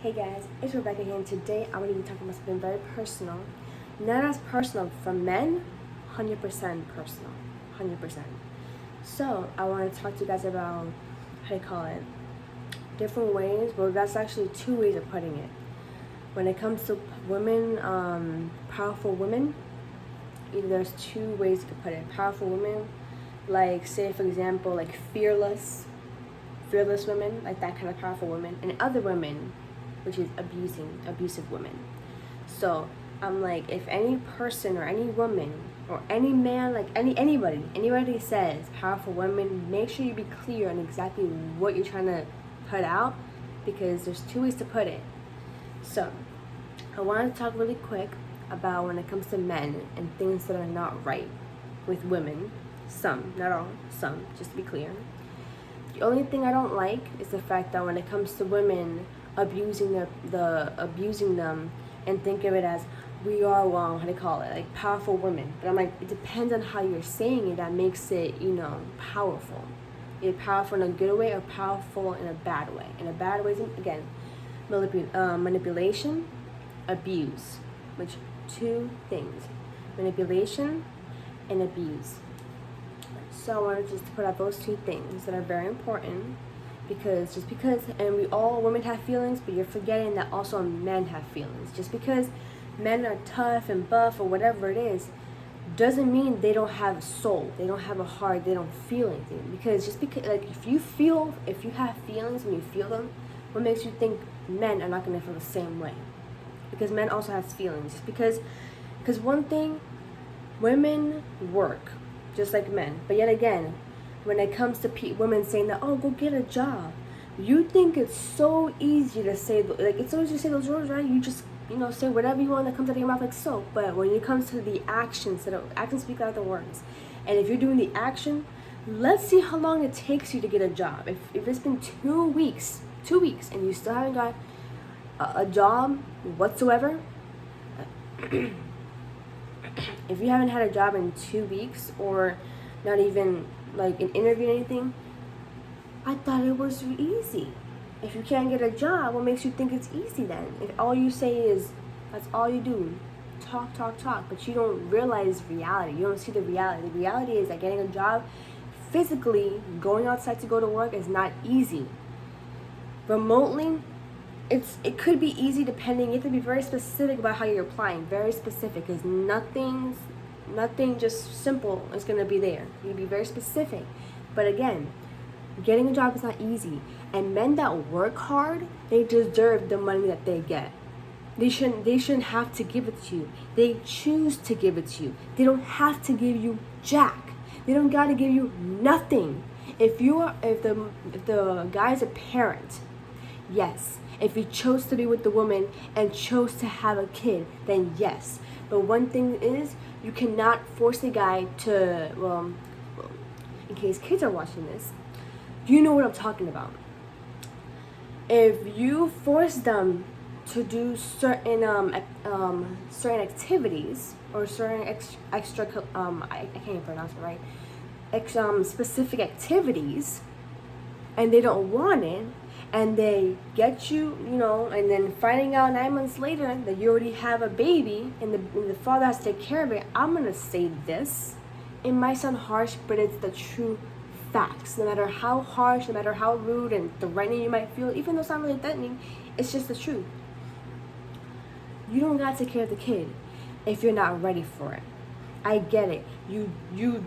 Hey guys, it's Rebecca here, and today I'm going to be talking about something very personal. Not as personal for men, 100% personal. 100%. So, I want to talk to you guys about, how do you call it, different ways, but that's actually two ways of putting it. When it comes to women, powerful women, there's two ways you could put it. Powerful women, like, say for example, like fearless women, like that kind of powerful women, and other women, which is abusive women. So I'm like, if any person or any woman or any man, like anybody says powerful women, make sure you be clear on exactly what you're trying to put out, because there's two ways to put it. So I wanted to talk really quick about when it comes to men and things that are not right with women. Some, not all, some, just to be clear. The only thing I don't like is the fact that when it comes to women abusing them and think of it as we are how do you call it, like powerful women. But I'm like, it depends on how you're saying it that makes it, powerful. Either powerful in a good way or powerful in a bad way. In a bad way is, again, manipulation, abuse, which two things: manipulation and abuse. So I wanted just to put out those two things that are very important, because and we all women have feelings, but you're forgetting that also men have feelings. Just because men are tough and buff or whatever it is, doesn't mean they don't have a soul, they don't have a heart, they don't feel anything. Because like if you have feelings and you feel them, what makes you think men are not going to feel the same way? Because men also have feelings. Because one thing, women work just like men, but yet again, when it comes to women saying that, oh, go get a job, you think it's so easy to say, like, it's so easy to say those words, right? You just, say whatever you want that comes out of your mouth like so. But when it comes to the actions, actions speak out the words. And if you're doing the action, let's see how long it takes you to get a job. If it's been 2 weeks, and you still haven't got a job whatsoever, if you haven't had a job in 2 weeks, or not even like an interview or anything, I thought it was easy. If you can't get a job, what makes you think it's easy then? If all you say is, that's all you do, talk, but you don't realize reality. You don't see the reality. The reality is that getting a job, physically going outside to go to work, is not easy. Remotely, it could be easy depending. You have to be very specific about how you're applying. Very specific, because nothing just simple is going to be there. You be very specific. But again, getting a job is not easy. And men that work hard, they deserve the money that they get. They shouldn't have to give it to you. They choose to give it to you. They don't have to give you jack. They don't got to give you nothing. If the guy's a parent, yes. If he chose to be with the woman and chose to have a kid, then yes. But one thing is, you cannot force the guy to, in case kids are watching this, you know what I'm talking about. If you force them to do certain activities, or certain extra I can't even pronounce it right, specific activities, and they don't want it, and they get you, and then finding out 9 months later that you already have a baby, and the father has to take care of it, I'm gonna say this. It might sound harsh, but it's the true facts. No matter how harsh, no matter how rude and threatening you might feel, even though it's not really threatening, it's just the truth. You don't gotta take care of the kid if you're not ready for it. I get it. You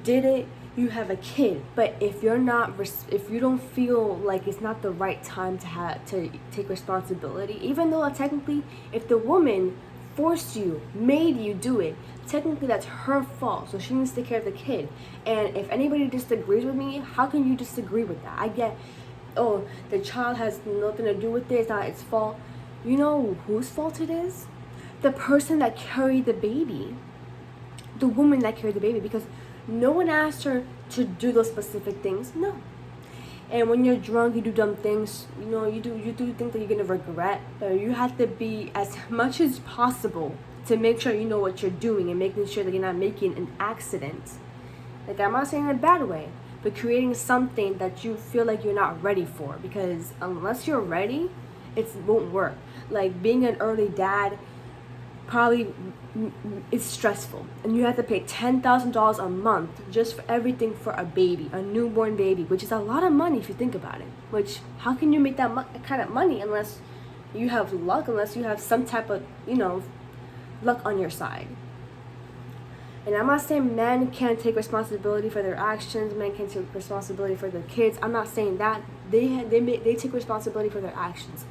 did it. You have a kid, but if you don't feel like it's not the right time to take responsibility, even though technically, if the woman forced you, made you do it, technically that's her fault, so she needs to take care of the kid. And if anybody disagrees with me, how can you disagree with that? I get, oh, the child has nothing to do with it, it's not its fault. You know whose fault it is? The person that carried the baby, the woman that carried the baby, because no one asked her to do those specific things. No. And when you're drunk, you do dumb things. You do things that you're gonna regret. But you have to be, as much as possible, to make sure you know what you're doing and making sure that you're not making an accident. Like, I'm not saying in a bad way, but creating something that you feel like you're not ready for. Because unless you're ready, it won't work. like being an early dad probably is stressful, and you have to pay $10,000 a month just for everything for a baby, a newborn baby, which is a lot of money if you think about it. Which, how can you make that kind of money unless you have luck, unless you have some type of, luck on your side? And I'm not saying men can't take responsibility for their actions, men can't take responsibility for their kids. I'm not saying that. They take responsibility for their actions.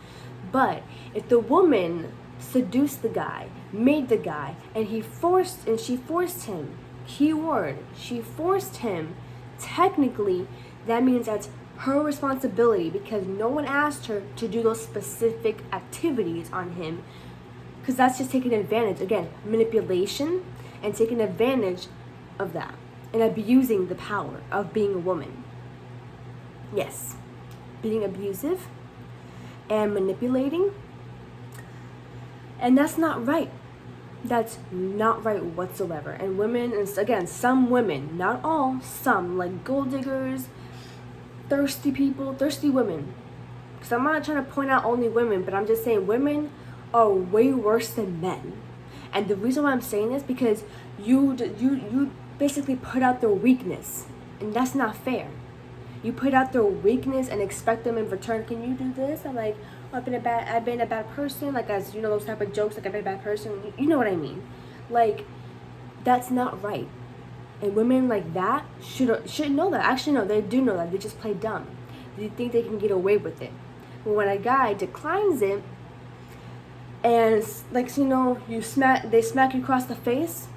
But if the woman seduced the guy, made the guy, and she forced him, keyword, she forced him, technically that means that's her responsibility, because no one asked her to do those specific activities on him, because that's just taking advantage. Again, manipulation and taking advantage of that and abusing the power of being a woman. Yes, being abusive and manipulating, and that's not right. That's not right whatsoever. And women, and again, some women, not all, some, like gold diggers, thirsty people, thirsty women, because I'm not trying to point out only women, but I'm just saying women are way worse than men. And the reason why I'm saying this, because you basically put out their weakness, and that's not fair. You put out their weakness and expect them in return, can you do this? I'm like, I've been a bad person, like, as those type of jokes, like I've been a bad person. You know what I mean? Like, that's not right. And women like that should know that. Actually, no, they do know that. They just play dumb. They think they can get away with it. But when a guy declines it, and like, they smack you across the face,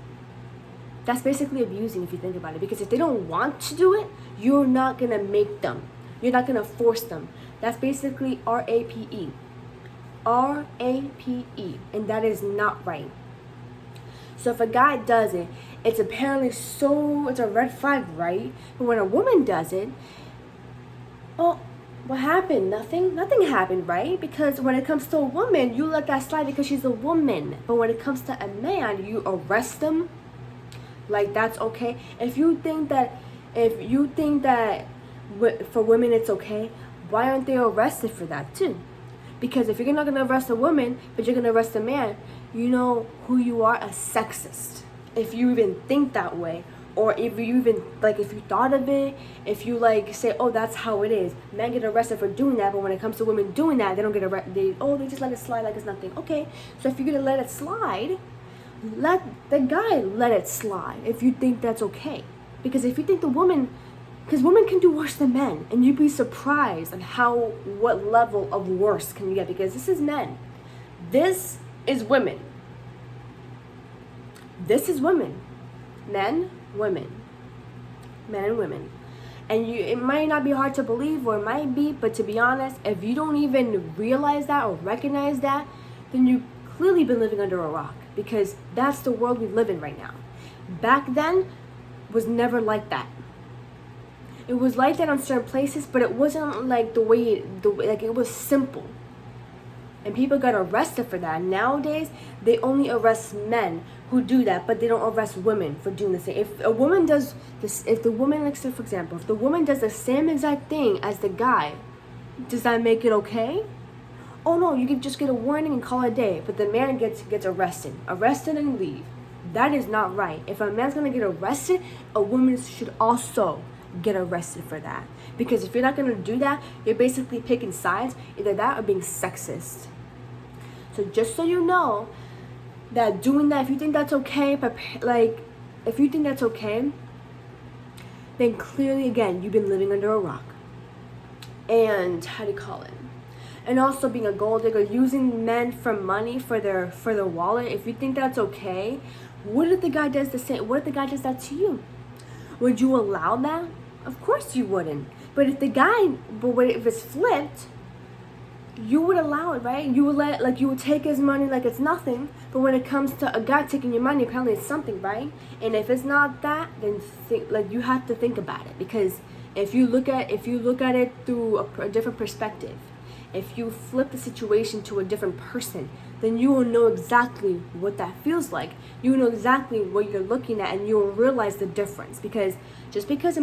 that's basically abusing if you think about it. Because if they don't want to do it, you're not gonna make them. You're not gonna force them. That's basically RAPE. RAPE. And that is not right. So if a guy does it, it's apparently it's a red flag, right? But when a woman does it, oh, what happened? Nothing happened, right? Because when it comes to a woman, you let that slide because she's a woman. But when it comes to a man, you arrest them. Like, that's okay. If you think that for women it's okay, why aren't they arrested for that too? Because if you're not gonna arrest a woman, but you're gonna arrest a man, you know who you are, a sexist. If you even think that way, or if you even, like, if you thought of it, if you, like, say, oh, that's how it is. Men get arrested for doing that, but when it comes to women doing that, they don't get arrested. They just let it slide like it's nothing. Okay, so if you're gonna let it slide, let the guy let it slide if you think that's okay. Because if you think because women can do worse than men, and you'd be surprised at what level of worse can you get, because this is men. This is women. This is women. Men, women. Men and women. And it might not be hard to believe, or it might be, but to be honest, if you don't even realize that or recognize that, then you've clearly been living under a rock, because that's the world we live in right now. Back then was never like that. It was like that on certain places, but it wasn't like like it was simple. And people got arrested for that. Nowadays, they only arrest men who do that, but they don't arrest women for doing the same. If a woman does this, if the woman, like, say for example, if the woman does the same exact thing as the guy, does that make it okay? Oh no, you can just get a warning and call it a day. But the man gets arrested and leave. That is not right. If a man's gonna get arrested, a woman should also get arrested for that. Because if you're not gonna do that, you're basically picking sides, either that or being sexist. So just so you know, that doing that, if you think that's okay, if you think that's okay, then clearly, again, you've been living under a rock. And how do you call it? And also being a gold digger, using men for money for their wallet. If you think that's okay, what if the guy does the same? What if the guy does that to you? Would you allow that? Of course you wouldn't. But if if it's flipped, you would allow it, right? You would take his money like it's nothing. But when it comes to a guy taking your money, apparently it's something, right? And if it's not that, then you have to think about it. Because if you look at it through a different perspective, if you flip the situation to a different person, then you will know exactly what that feels like. You will know exactly what you're looking at, and you will realize the difference. Because just because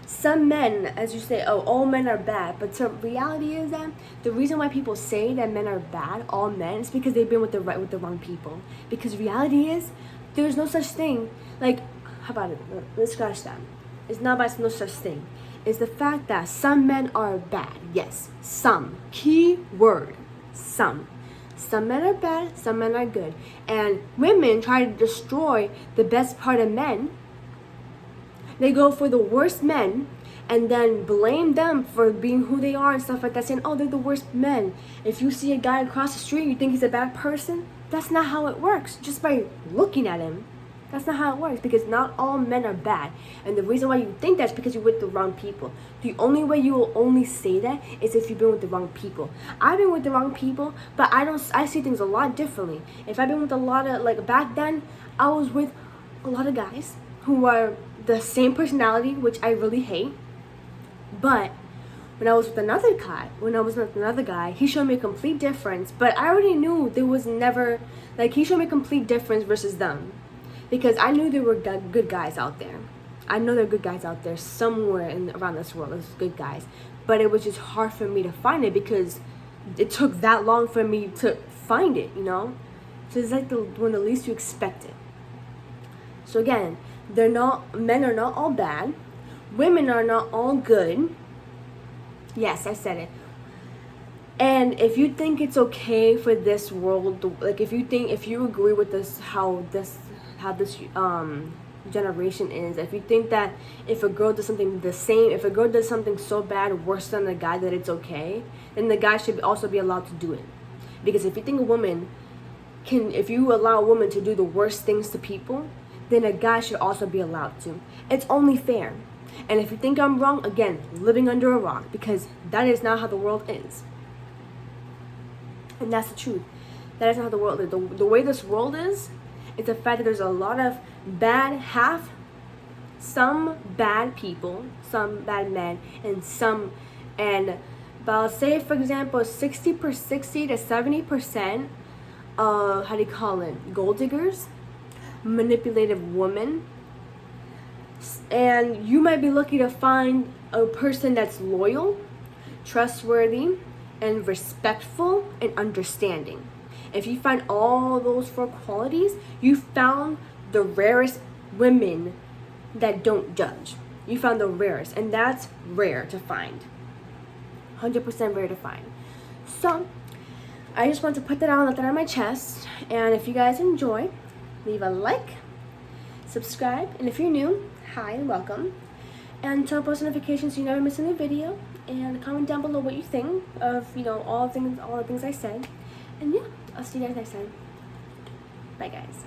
some men, as you say, oh, all men are bad, but the reality is that the reason why people say that men are bad, all men, is because they've been with the wrong people. Because reality is, there's no such thing. Like, how about it? Let's scratch that. It's not about no such thing. It's the fact that some men are bad. Yes, some. Key word, some. Some men are bad, some men are good. And women try to destroy the best part of men. They go for the worst men and then blame them for being who they are and stuff like that, saying, oh, they're the worst men. If you see a guy across the street, you think he's a bad person. That's not how it works. Just by looking at him. That's not how it works, because not all men are bad. And the reason why you think that's because you're with the wrong people. The only way you will only say that is if you've been with the wrong people. I've been with the wrong people, but I see things a lot differently. If I've been with a lot of, like back then, I was with a lot of guys who are the same personality, which I really hate. But when I was with another guy, he showed me a complete difference. But I already knew there was never, like, he showed me a complete difference versus them. Because I knew there were good guys out there. I know there are good guys out there somewhere around this world. There's good guys. But it was just hard for me to find it because it took that long for me to find it, you know? So it's like when the least you expect it. So again, men are not all bad. Women are not all good. Yes, I said it. And if you think it's okay for this world, like if you agree with this, how this generation is, if you think that if a girl does something so bad, worse than the guy, that it's okay, then the guy should also be allowed to do it. Because if you think if you allow a woman to do the worst things to people, then a guy should also be allowed to. It's only fair. And if you think I'm wrong, again, living under a rock, because that is not how the world is. And that's the truth. That is not how the world is. The way this world is, it's the fact that there's a lot of some bad people, some bad men, but I'll say, for example, 60 to 70% of, gold diggers, manipulative women. And you might be lucky to find a person that's loyal, trustworthy, and respectful and understanding. If you find all those 4 qualities, you found the rarest women that don't judge. You found the rarest, and that's rare to find. 100% rare to find. So, I just want to put that out, let that on my chest. And if you guys enjoy, leave a like, subscribe, and if you're new, hi and welcome. And turn on post notifications so you never miss any video. And comment down below what you think of, all the things I said. And yeah, I'll see you guys next time. Bye, guys.